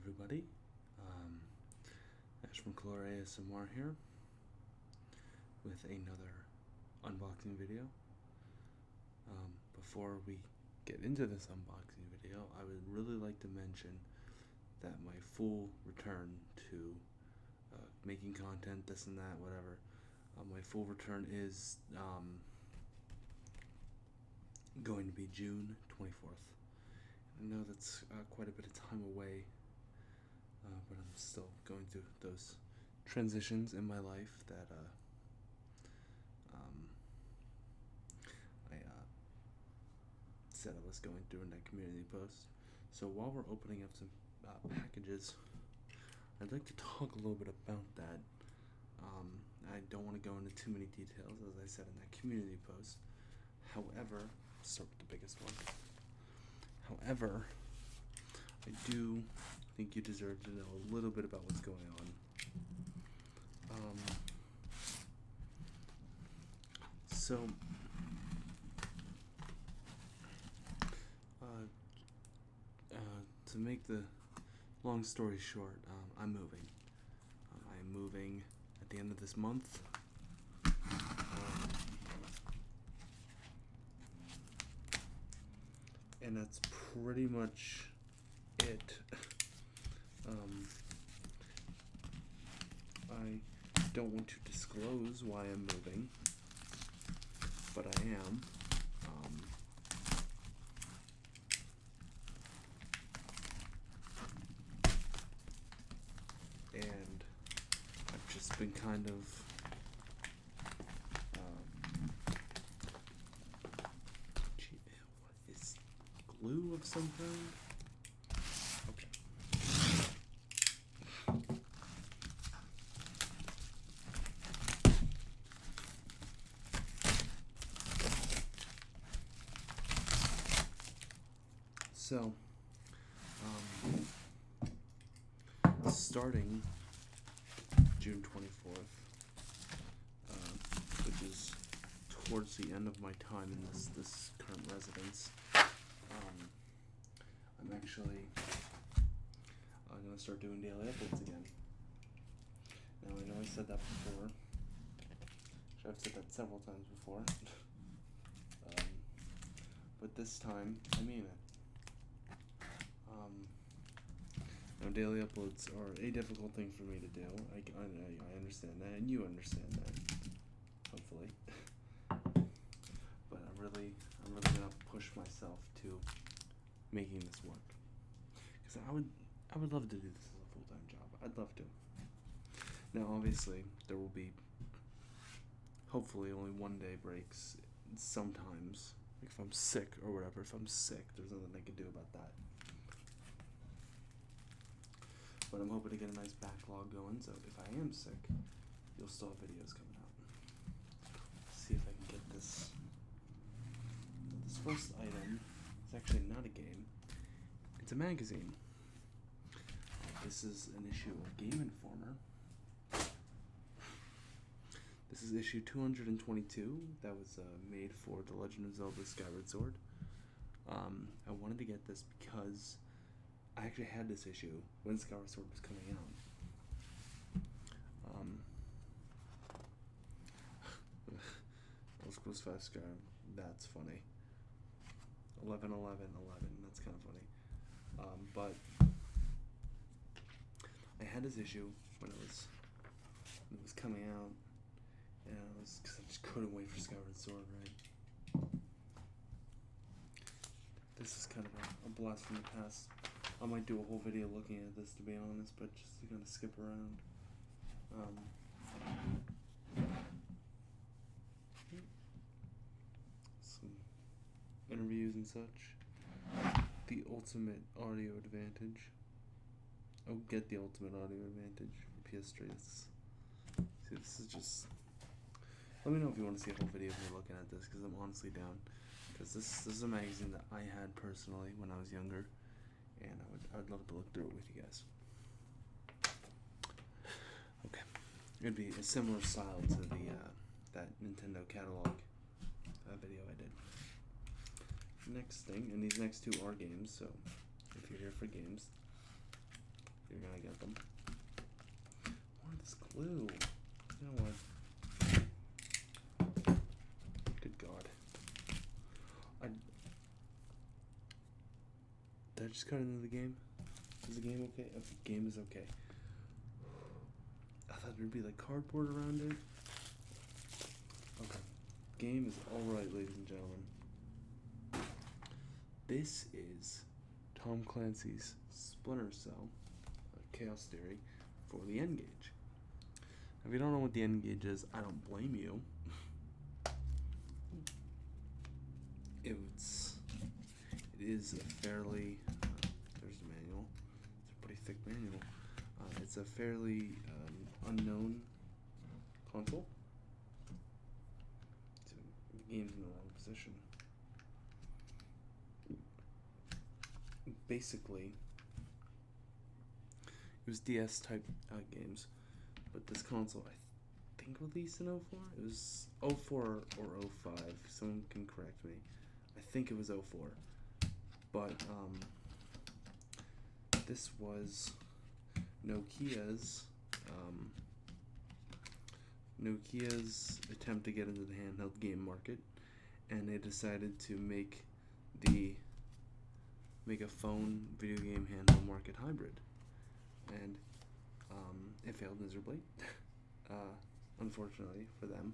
everybody. Ash from Color ASMR here with another unboxing video. Before we get into this unboxing video, I would really like to mention that my full return to making content, this and that, whatever, my full return is going to be June 24th. I know that's quite a bit of time away, but I'm still going through those transitions in my life that I said I was going through in that community post. So while we're opening up some packages, I'd like to talk a little bit about that. I don't want to go into too many details, as I said in that community post. However, I'll start with the biggest one. However, I do think you deserve to know a little bit about what's going on. To make the long story short, I'm moving. I am moving at the end of this month. And that's pretty much it. I don't want to disclose why I'm moving, but I am. And I've just been kind of what is glue of some kind? Okay. So, starting June 24th, which is towards the end of my time in this current residence, I'm actually going to start doing daily uploads again. Now, I know I said that before. I've said that several times before. But this time, I mean it. Now, daily uploads are a difficult thing for me to do. I understand that, and you understand that, hopefully. But I'm really gonna push myself to making this work, because I would love to do this as a full-time job. I'd love to. Now, obviously, there will be hopefully only one day breaks sometimes. Like if I'm sick or whatever. If I'm sick, there's nothing I can do about that. But I'm hoping to get a nice backlog going, so if I am sick, you'll still have videos coming out. Let's see if I can get this. This first item is actually not a game. It's a magazine. This is an issue of Game Informer. This is issue 222 that was made for The Legend of Zelda Skyward Sword. I wanted to get this because I actually had this issue when Skyward Sword was coming out. Let's go fast, Sky. That's funny. 11, 11, 11. That's kind of funny. But I had this issue when it was coming out, and because I just couldn't wait for Skyward Sword, right? This is kind of a blast from the past. I might do a whole video looking at this, to be honest, but just to kind of skip around. Some interviews and such. The ultimate audio advantage. Oh, get the ultimate audio advantage for PS3. See, this is just. Let me know if you want to see a whole video of me looking at this, because I'm honestly down. Because this is a magazine that I had personally when I was younger, and I would love to look through it with you guys. Okay, it'd be a similar style to the that Nintendo catalog video I did. Next thing, and these next two are games, so if you're here for games, you're gonna get them. More of this glue. You know what? Good God. Did I just cut into the game? Is the game okay? Okay, game is okay. I thought there'd be like cardboard around it. Okay. Game is alright, ladies and gentlemen. This is Tom Clancy's Splinter Cell, Chaos Theory, for the N-Gage. If you don't know what the N-Gage is, I don't blame you. It is a fairly, there's the manual, it's a pretty thick manual. It's a fairly unknown console. So the game's in the wrong position. Basically, it was DS type games, but this console I think released in 04. It was 04 or 05. Someone can correct me. I think it was 04. But this was Nokia's attempt to get into the handheld game market, and they decided to make a phone video game handheld market hybrid, and it failed miserably, unfortunately for them.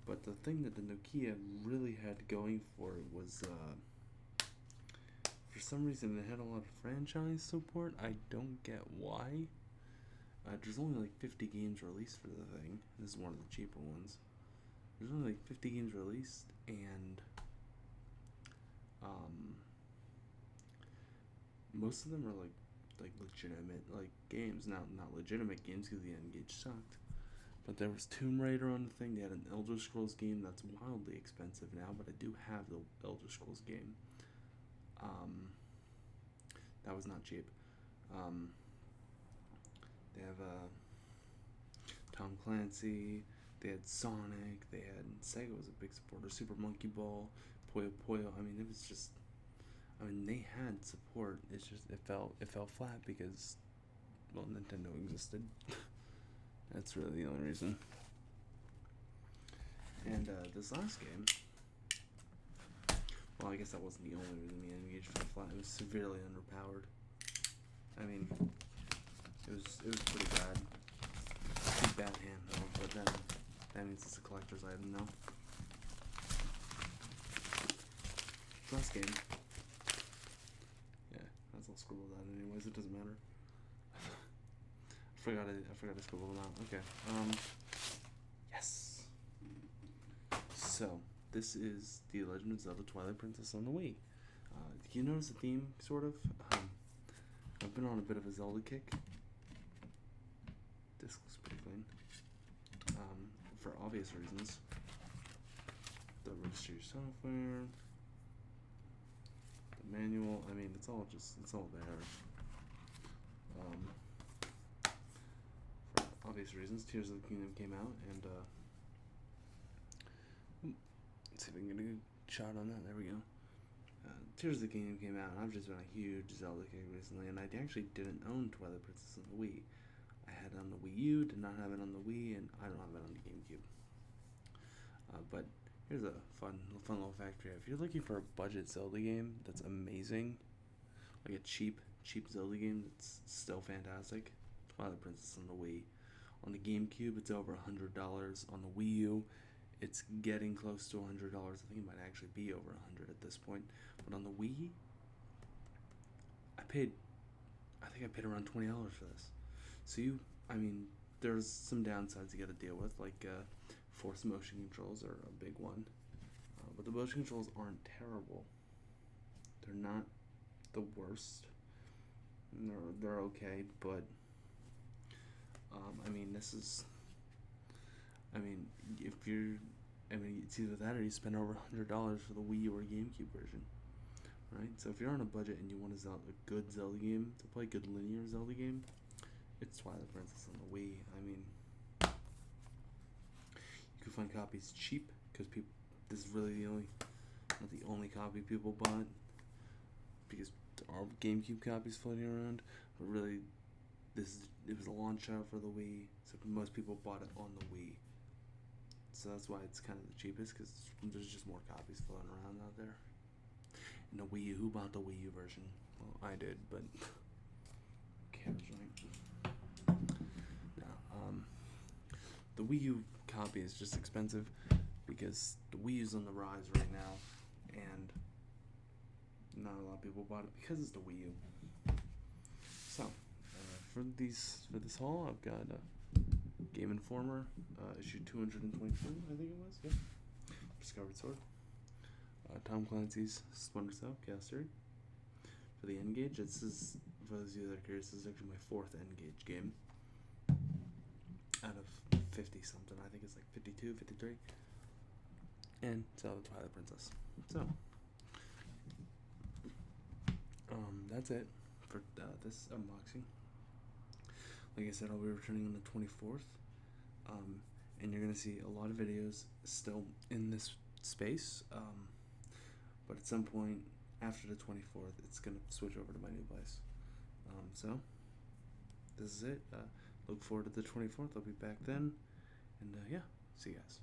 But the thing that the Nokia really had going for it was, for some reason, it had a lot of franchise support. I don't get why. There's only like 50 games released for the thing. This is one of the cheaper ones. There's only like 50 games released, and most of them are like legitimate games. Not legitimate games because the N-Gage sucked. But there was Tomb Raider on the thing. They had an Elder Scrolls game that's wildly expensive now, but I do have the Elder Scrolls game. That was not cheap. They have Tom Clancy. They had Sonic. They had Sega was a big supporter. Super Monkey Ball, Puyo Puyo. I mean, it was just. I mean, they had support. It's just it fell flat because, well, Nintendo existed. That's really the only reason. And this last game, well, I guess that wasn't the only reason the N-Gage fell flat. It was severely underpowered. I mean, it was pretty bad. Pretty bad handheld, but then that means it's a collector's item now. Last game. Yeah, that's all scribbled out anyways. It doesn't matter. I forgot to scribble them out. Okay. Yes. So this is The Legend of Zelda: Twilight Princess on the Wii. You notice the theme, sort of? I've been on a bit of a Zelda kick. This looks pretty clean. For obvious reasons. The registry software, the manual. I mean, it's all there. For obvious reasons, Tears of the Kingdom came out, and let's see if I can get a good shot on that. There we go. Tears of the Kingdom came out, and I've just been a huge Zelda kick recently, and I actually didn't own Twilight Princess on the Wii. I had it on the Wii U, did not have it on the Wii, and I don't have it on the GameCube. But here's a fun little fact here. If you're looking for a budget Zelda game that's amazing, like a cheap Zelda game that's still fantastic, Twilight Princess on the Wii. On the GameCube, it's over $100. On the Wii U, it's getting close to $100. I think it might actually be over $100 at this point. But on the Wii, I think I paid around $20 for this. So there's some downsides you got to deal with, like force motion controls are a big one. But the motion controls aren't terrible. They're not the worst. They're okay, but it's either that or you spend over $100 for the Wii or GameCube version, right? So if you're on a budget and you want a good Zelda game to play, good linear Zelda game, it's Twilight Princess on the Wii. You can find copies cheap because this is really not the only copy people bought, because there are GameCube copies floating around, but really, it was a launch out for the Wii, so most people bought it on the Wii. So that's why it's kind of the cheapest, because there's just more copies floating around out there. And the Wii U, who bought the Wii U version? Well, I did, but who cares, right? No, the Wii U copy is just expensive because the Wii U's on the rise right now, and not a lot of people bought it because it's the Wii U. So, for this haul, I've got Game Informer, issue 222, I think it was. Yep. Discovered Sword. Tom Clancy's Splinter Cell: Chaos Theory. For the N-Gage, this is, for those of you that are curious, this is actually my 4th N-Gage game. Out of 50 something, I think it's like 52, 53. And Zelda Twilight Princess. So, that's it for this unboxing. Like I said, I'll be returning on the 24th. And you're going to see a lot of videos still in this space. But at some point after the 24th, it's going to switch over to my new place. So, this is it. Look forward to the 24th. I'll be back then. And yeah, see you guys.